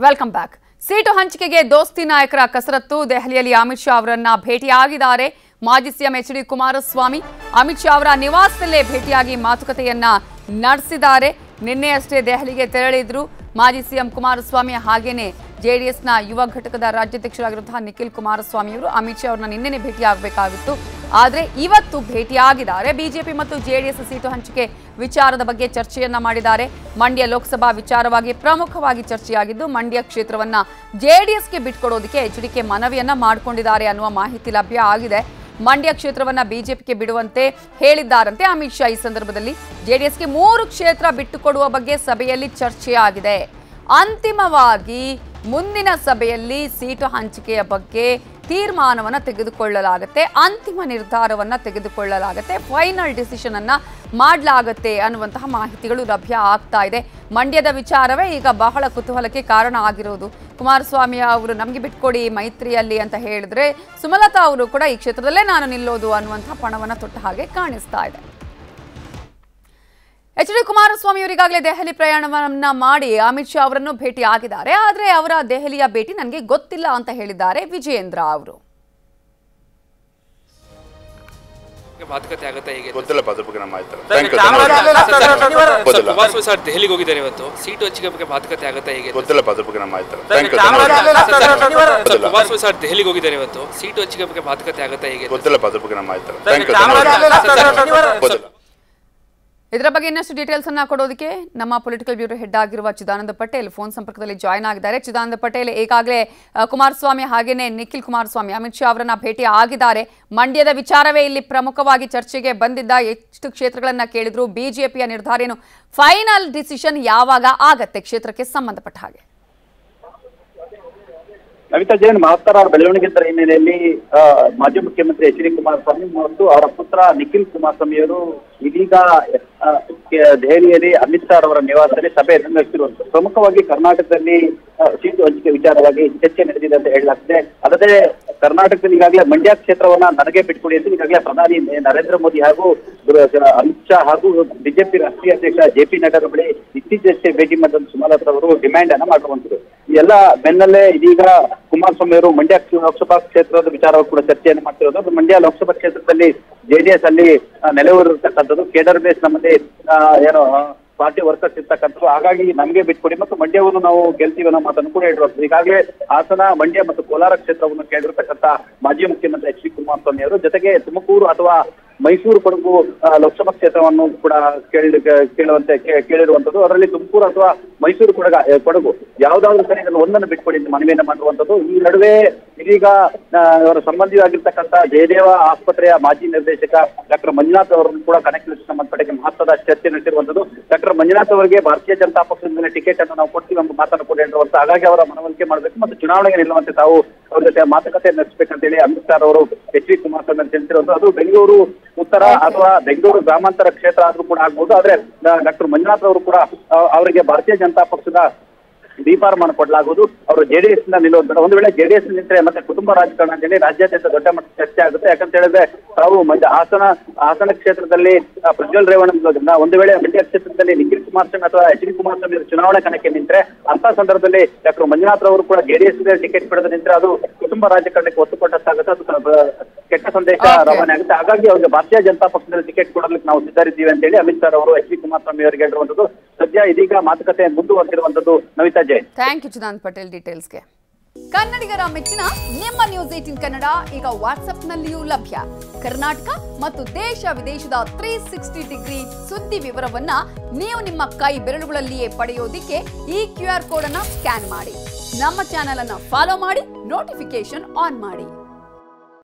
Welcome back. Seat ಹಂಚಿಕೆಗೆ ದೋಸ್ತಿ ನಾಯಕರ ಕಸರತ್ತು. ದೆಹಲಿಯಲ್ಲಿ ಅಮಿತ್ ಶಾ ಅವರನ್ನ ಭೇಟಿಯಾಗಿದ್ದಾರೆ ಮಾಜಿ CM H D Kumaraswamy. Amit Shah ಅವರ ನಿವಾಸದಲ್ಲೇ ಭೇಟಿಯಾಗಿ ಮಾತುಕತೆಯನ್ನ ನಡೆಸಿದ್ದಾರೆ. ನಿನ್ನೆಯಷ್ಟೇ ದೆಹಲಿಗೆ ತೆರಳಿದ್ರು ಮಾಜಿ ಸಿಎಂ ಕುಮಾರಸ್ವಾಮಿ. ಹಾಗೇನೆ ಜೆಡಿಎಸ್ನ ಯುವ ಘಟಕದ ರಾಜ್ಯಾಧ್ಯಕ್ಷರಾಗಿರುವಂತಹ ನಿಖಿಲ್ ಕುಮಾರಸ್ವಾಮಿ ಅವರು ಅಮಿತ್ ಶಾ ಅವರನ್ನ ನಿನ್ನೆನೆ ಭೇಟಿಯಾಗಬೇಕಾಗಿತ್ತು. ಆದರೆ ಇವತ್ತು ಭೇಟಿಯಾಗಿದ್ದಾರೆ. ಬಿಜೆಪಿ ಮತ್ತು ಜೆಡಿಎಸ್ ಸೀಟು ಹಂಚಿಕೆ ವಿಚಾರದ ಬಗ್ಗೆ ಚರ್ಚೆಯನ್ನ ಮಾಡಿದ್ದಾರೆ. ಮಂಡ್ಯ ಲೋಕಸಭಾ ವಿಚಾರವಾಗಿ ಪ್ರಮುಖವಾಗಿ ಚರ್ಚೆಯಾಗಿದ್ದು ಮಂಡ್ಯ ಕ್ಷೇತ್ರವನ್ನ ಜೆಡಿಎಸ್ಗೆ ಬಿಟ್ಕೊಡೋದಕ್ಕೆ ಎಚ್ಡಿಕೆ ಮನವಿಯನ್ನ ಮಾಡಿಕೊಂಡಿದ್ದಾರೆ ಅನ್ನುವ ಮಾಹಿತಿ ಲಭ್ಯ ಆಗಿದೆ. ಮಂಡ್ಯ ಕ್ಷೇತ್ರವನ್ನ ಬಿಜೆಪಿಗೆ ಬಿಡುವಂತೆ ಹೇಳಿದ್ದಾರಂತೆ ಅಮಿತ್ ಶಾ. ಈ ಸಂದರ್ಭದಲ್ಲಿ ಜೆಡಿಎಸ್ಗೆ 3 ಕ್ಷೇತ್ರ ಬಿಟ್ಟುಕೊಡುವ ಬಗ್ಗೆ ಸಭೆಯಲ್ಲಿ ಚರ್ಚೆಯಾಗಿದೆ. ಅಂತಿಮವಾಗಿ ಮುಂದಿನ ಸಭೆಯಲ್ಲಿ ಸೀಟು ಹಂಚಿಕೆಯ ಬಗ್ಗೆ ತೀರ್ಮಾನವನ್ನು ತೆಗೆದುಕೊಳ್ಳಲಾಗುತ್ತೆ, ಅಂತಿಮ ನಿರ್ಧಾರವನ್ನು ತೆಗೆದುಕೊಳ್ಳಲಾಗುತ್ತೆ, ಫೈನಲ್ ಡಿಸಿಷನ್ ಅನ್ನ ಮಾಡಲಾಗುತ್ತೆ ಅನ್ನುವಂತಹ ಮಾಹಿತಿಗಳು ಲಭ್ಯ ಆಗ್ತಾ ಇದೆ. ಮಂಡ್ಯದ ವಿಚಾರವೇ ಈಗ ಬಹಳ ಕುತೂಹಲಕ್ಕೆ ಕಾರಣ ಆಗಿರೋದು. ಕುಮಾರಸ್ವಾಮಿ ಅವರು ನಮಗೆ ಬಿಟ್ಕೊಡಿ ಮೈತ್ರಿಯಲ್ಲಿ ಅಂತ ಹೇಳಿದ್ರೆ ಸುಮಲತಾ ಅವರು ಕೂಡ ಈ ಕ್ಷೇತ್ರದಲ್ಲೇ ನಾನು ನಿಲ್ಲೋದು ಅನ್ನುವಂತಹ ಪಣವನ್ನು ತೊಟ್ಟ ಹಾಗೆ ಕಾಣಿಸ್ತಾ ಇದೆ. ಎಚ್ ಡಿ ಕುಮಾರಸ್ವಾಮಿ ಅವರಿಗಾಗಲೇ ದೆಹಲಿ ಪ್ರಯಾಣವನ್ನ ಮಾಡಿ ಅಮಿತ್ ಶಾ ಅವರನ್ನು ಭೇಟಿ ಆಗಿದ್ದಾರೆ. ಆದರೆ ಅವರ ದೆಹಲಿಯ ಭೇಟಿ ನನಗೆ ಗೊತ್ತಿಲ್ಲ ಅಂತ ಹೇಳಿದ್ದಾರೆ ವಿಜಯೇಂದ್ರ ಅವರು. ಮಾತುಕತೆ ಆಗುತ್ತೆ ಹೇಗೆ ಗೊತ್ತಿಲ್ಲ ಅದ್ರ ಬಗ್ಗೆ ನಮ್ಮ ಕುಮಾರಸ್ವಾಮಿ ಸರ್ ದೆಹಲಿಗೆ ಹೋಗಿದ್ದಾರೆ ಇವತ್ತು. ಸೀಟು ಹಂಚಿಕೆ ಬಗ್ಗೆ ಮಾತುಕತೆ ಆಗುತ್ತೆ ಹೇಗೆ ಗೊತ್ತಿಲ್ಲ ಅದ್ರ ಬಗ್ಗೆ ನಮ್ಮ ಕುಮಾರಸ್ವಾಮಿ ಸರ್ ದೆಹಲಿಗೆ ಹೋಗಿದ್ದಾರೆ ಇವತ್ತು. ಸೀಟು ಹಂಚಿಕೆ ಬಗ್ಗೆ ಮಾತುಕತೆ ಆಗುತ್ತೆ ಹೇಗೆ ಗೊತ್ತಿಲ್ಲ ಅದ್ರ ಬಗ್ಗೆ ನಮ್ಮ ಇದರ ಬಗ್ಗೆ ಇನ್ನಷ್ಟು ಡೀಟೇಲ್ಸ್ ಅನ್ನ ಕೊಡೋದಕ್ಕೆ ನಮ್ಮ ಪೊಲಿಟಿಕಲ್ ಬ್ಯೂರೋ ಹೆಡ್ ಆಗಿರುವ ಚಿದಾನಂದ ಪಟೇಲ್ ಫೋನ್ ಸಂಪರ್ಕದಲ್ಲಿ ಜಾಯ್ನ್ ಆಗಿದ್ದಾರೆ. ಚಿದಾನಂದ ಪಟೇಲ್, ಈಗಾಗಲೇ ಕುಮಾರಸ್ವಾಮಿ ಹಾಗೇನೆ ನಿಖಿಲ್ ಕುಮಾರಸ್ವಾಮಿ ಅಮಿತ್ ಶಾ ಅವರನ್ನ ಭೇಟಿ ಆಗಿದ್ದಾರೆ. ಮಂಡ್ಯದ ವಿಚಾರವೇ ಇಲ್ಲಿ ಪ್ರಮುಖವಾಗಿ ಚರ್ಚೆಗೆ ಬಂದಿದ್ದ. ಎಷ್ಟು ಕ್ಷೇತ್ರಗಳನ್ನ ಕೇಳಿದ್ರು, ಬಿಜೆಪಿಯ ನಿರ್ಧಾರ ಏನು, ಫೈನಲ್ ಡಿಸಿಷನ್ ಯಾವಾಗ ಆಗತ್ತೆ ಕ್ಷೇತ್ರಕ್ಕೆ ಸಂಬಂಧಪಟ್ಟ ಹಾಗೆ? ನವಿತಾ ಜೈನ್ ಮಹತ್ತರ ಬೆಳವಣಿಗೆ ಹಿನ್ನೆಲೆಯಲ್ಲಿ ಮಾಜಿ ಮುಖ್ಯಮಂತ್ರಿ ಎಚ್ ಡಿ ಕುಮಾರಸ್ವಾಮಿ ಮತ್ತು ಅವರ ಪುತ್ರ ನಿಖಿಲ್ ಕುಮಾರಸ್ವಾಮಿ ಅವರು ಇದೀಗ ದೆಹಲಿಯಲ್ಲಿ ಅಮಿತ್ ಶಾ ಅವರ ನಿವಾಸದಲ್ಲಿ ಸಭೆ ನಡೆಸಿರುವಂತಹ ಪ್ರಮುಖವಾಗಿ ಕರ್ನಾಟಕದಲ್ಲಿ ಸೀಟು ಹಂಚಿಕೆ ವಿಚಾರವಾಗಿ ಚರ್ಚೆ ನಡೆದಿದೆ ಅಂತ ಹೇಳಲಾಗ್ತದೆ. ಅಲ್ಲದೆ ಕರ್ನಾಟಕದಲ್ಲಿ ಈಗಾಗಲೇ ಮಂಡ್ಯ ಕ್ಷೇತ್ರವನ್ನ ನನಗೆ ಬಿಟ್ಕೊಡಿ ಅಂತ ಈಗಾಗಲೇ ಪ್ರಧಾನಿ ನರೇಂದ್ರ ಮೋದಿ ಹಾಗೂ ಅಮಿತ್ ಶಾ ಹಾಗೂ ಬಿಜೆಪಿ ರಾಷ್ಟ್ರೀಯ ಅಧ್ಯಕ್ಷ ಜೆ.ಪಿ. ನಡ್ಡಾ ಬಳಿ ಇತ್ತೀಚೆಗೆ ಭೇಟಿ ಮಾಡಿದ ಸುಮಲತಾ ಅವರು ಡಿಮ್ಯಾಂಡ್ ಅನ್ನ ಮಾಡಿರುವಂತದ್ದು. ಈ ಎಲ್ಲ ಬೆನ್ನಲ್ಲೇ ಇದೀಗ ಕುಮಾರಸ್ವಾಮಿ ಅವರು ಮಂಡ್ಯ ಲೋಕಸಭಾ ಕ್ಷೇತ್ರದ ವಿಚಾರವಾಗಿ ಕೂಡ ಚರ್ಚೆಯನ್ನು ಮಾಡ್ತಿರೋದು. ಮಂಡ್ಯ ಲೋಕಸಭಾ ಕ್ಷೇತ್ರದಲ್ಲಿ ಜೆಡಿಎಸ್ ಅಲ್ಲಿ ನೆಲೆಯೂರಿರ್ತಕ್ಕಂಥದ್ದು, ಕೇಡರ್ ಬೇಸ್ ನಮ್ಮಲ್ಲಿ ಏನು ಪಾರ್ಟಿ ವರ್ಕರ್ಸ್ ಇರ್ತಕ್ಕಂಥದ್ದು. ಹಾಗಾಗಿ ನಮಗೆ ಬಿಟ್ಕೊಡಿ ಮತ್ತು ಮಂಡ್ಯವನ್ನು ನಾವು ಗೆಲ್ತೀವಿ ಅನ್ನೋ ಮಾತನ್ನು ಕೂಡ ಹೇಳಿರುವಂಥದ್ದು. ಈಗಾಗಲೇ ಹಾಸನ, ಮಂಡ್ಯ ಮತ್ತು ಕೋಲಾರ ಕ್ಷೇತ್ರವನ್ನು ಕೇಳಿರ್ತಕ್ಕಂಥ ಮಾಜಿ ಮುಖ್ಯಮಂತ್ರಿ ಎಚ್ ಡಿ ಕುಮಾರಸ್ವಾಮಿ ಅವರು ಜೊತೆಗೆ ತುಮಕೂರು ಅಥವಾ ಮೈಸೂರು ಕೊಡಗು ಲೋಕಸಭಾ ಕ್ಷೇತ್ರವನ್ನು ಕೂಡ ಕೇಳಿರುವಂತದ್ದು. ಅದರಲ್ಲಿ ತುಮಕೂರು ಅಥವಾ ಮೈಸೂರು ಕೊಡಗು ಯಾವ್ದಾದ್ರು ಸರಿ ಇದನ್ನು ಒಂದನ್ನು ಬಿಟ್ಕೊಡಿ ಅಂತ ಮನವಿಯನ್ನು ಮಾಡಿರುವಂತದ್ದು. ಈ ನಡುವೆ ಇದೀಗ ಅವರ ಸಂಬಂಧಿಯಾಗಿರ್ತಕ್ಕಂಥ ಜಯದೇವ ಆಸ್ಪತ್ರೆಯ ಮಾಜಿ ನಿರ್ದೇಶಕ ಡಾಕ್ಟರ್ ಮಂಜುನಾಥ್ ಅವರನ್ನು ಕೂಡ ಕನೆಕ್ಟ್ ಸಂಬಂಧಪಟ್ಟ ಮಹತ್ವದ ಚರ್ಚೆ ನಡೆಸಿರುವಂತದ್ದು. ಡಾಕ್ಟರ್ ಮಂಜುನಾಥ್ ಅವರಿಗೆ ಭಾರತೀಯ ಜನತಾ ಪಕ್ಷದಿಂದ ಟಿಕೆಟ್ ಅನ್ನು ನಾವು ಕೊಡ್ತೀವಿ ಎಂಬ ಮಾತನ್ನು ಕೂಡ ಹೇಳಿರುವಂತ. ಹಾಗಾಗಿ ಅವರ ಮನವೊಲಿಕೆ ಮಾಡಬೇಕು ಮತ್ತು ಚುನಾವಣೆಗೆ ನಿಲ್ಲುವಂತೆ ತಾವು ಅವ್ರ ಜೊತೆ ಮಾತುಕತೆ ನಡೆಸಬೇಕಂತೇಳಿ ಅಮಿತ್ ಶಾ ಅವರು ಎಚ್ ಡಿ ಕುಮಾರಸ್ವಾಮಿ ತಿಳಿಸಿರುವಂತದ್ದು. ಅದು ಬೆಂಗಳೂರು ಉತ್ತರ ಅಥವಾ ಬೆಂಗಳೂರು ಗ್ರಾಮಾಂತರ ಕ್ಷೇತ್ರ ಆದ್ರೂ ಕೂಡ ಆಗ್ಬಹುದು. ಆದ್ರೆ ಡಾಕ್ಟರ್ ಮಂಜುನಾಥ್ ಅವರು ಕೂಡ ಅವರಿಗೆ ಭಾರತೀಯ ಜನತಾ ಪಕ್ಷದ ಡಿಫಾರ್ಮ್ ಕೊಡಲಾಗುವುದು. ಅವರು ಜೆಡಿಎಸ್ ನ ನಿಲ್ಲುವಂತ. ಒಂದು ವೇಳೆ ಜೆಡಿಎಸ್ ನಿಂತರೆ ಮತ್ತೆ ಕುಟುಂಬ ರಾಜಕಾರಣ ಅಂತೇಳಿ ರಾಜ್ಯಾದ್ಯಂತ ದೊಡ್ಡ ಮಟ್ಟದ ಚರ್ಚೆ ಆಗುತ್ತೆ. ಯಾಕಂತ ಹೇಳಿದ್ರೆ ತಾವು ಹಾಸನ ಕ್ಷೇತ್ರದಲ್ಲಿ ಪ್ರಜ್ವಲ್ ರೇವಣ್ಣ ನಿಲ್ಲೋದ್ರಿಂದ, ಒಂದು ವೇಳೆ ಮಂಡ್ಯ ಕ್ಷೇತ್ರದಲ್ಲಿ ನಿಖಿಲ್ ಕುಮಾರಸ್ವಾಮಿ ಅಥವಾ ಎಚ್ ಡಿ ಕುಮಾರಸ್ವಾಮಿ ಚುನಾವಣಾ ಕಣಕ್ಕೆ ನಿಂತರೆ ಅಂತ ಸಂದರ್ಭದಲ್ಲಿ ಡಾಕ್ಟರ್ ಮಂಜುನಾಥ್ ಅವರು ಕೂಡ ಜೆಡಿಎಸ್ ಟಿಕೆಟ್ ಪಡೆದು ನಿಂತರೆ ಅದು ಕುಟುಂಬ ರಾಜಕಾರಣಕ್ಕೆ ಒತ್ತು ಕೊಟ್ಟಂತಾಗುತ್ತೆ. ಅದು ಕೆಟ್ಟ ಸಂದೇಶ ರವಾನೆ ಆಗುತ್ತೆ. ಹಾಗಾಗಿ ಅವರಿಗೆ ಭಾರತೀಯ ಜನತಾ ಪಕ್ಷದಲ್ಲಿ ಟಿಕೆಟ್ ಕೊಡಲಿಕ್ಕೆ ನಾವು ಸಿದ್ಧರಿದ್ದೀವಿ ಅಂತ ಹೇಳಿ ಅಮಿತ್ ಶಾ ಅವರು ಎಚ್ ಡಿ ಕುಮಾರಸ್ವಾಮಿ ಅವರಿಗೆ ಹೇಳಿರುವಂತದ್ದು. ಸದ್ಯ ಇದೀಗ ಮಾತುಕತೆ ಮುಂದುವರೆದಿರುವಂತದ್ದು. ನವಿತಾ ಜೈನ್, ಥ್ಯಾಂಕ್ ಯು ಚಿದಾನಂದ ಪಟೇಲ್ ಡೀಟೇಲ್ಸ್ಗೆ. ಕನ್ನಡಿಗರ ಮೆಚ್ಚಿನ ನಿಮ್ಮ ನ್ಯೂಸ್ 18 ಕನ್ನಡ ಈಗ ವಾಟ್ಸ್ಆಪ್ನಲ್ಲಿಯೂ ಲಭ್ಯ. ಕರ್ನಾಟಕ ಮತ್ತು ದೇಶ ವಿದೇಶದ 360 ಡಿಗ್ರಿ ಸುದ್ದಿ ವಿವರವನ್ನ ನೀವು ನಿಮ್ಮ ಕೈ ಬೆರಳುಗಳಲ್ಲಿಯೇ ಪಡೆಯೋದಿಕ್ಕೆ ಈ QR ಕೋಡ್ ಅನ್ನ ಸ್ಕ್ಯಾನ್ ಮಾಡಿ. ನಮ್ಮ ಚಾನೆಲ್ ಅನ್ನ ಫಾಲೋ ಮಾಡಿ, ನೋಟಿಫಿಕೇಶನ್ ಆನ್ ಮಾಡಿ.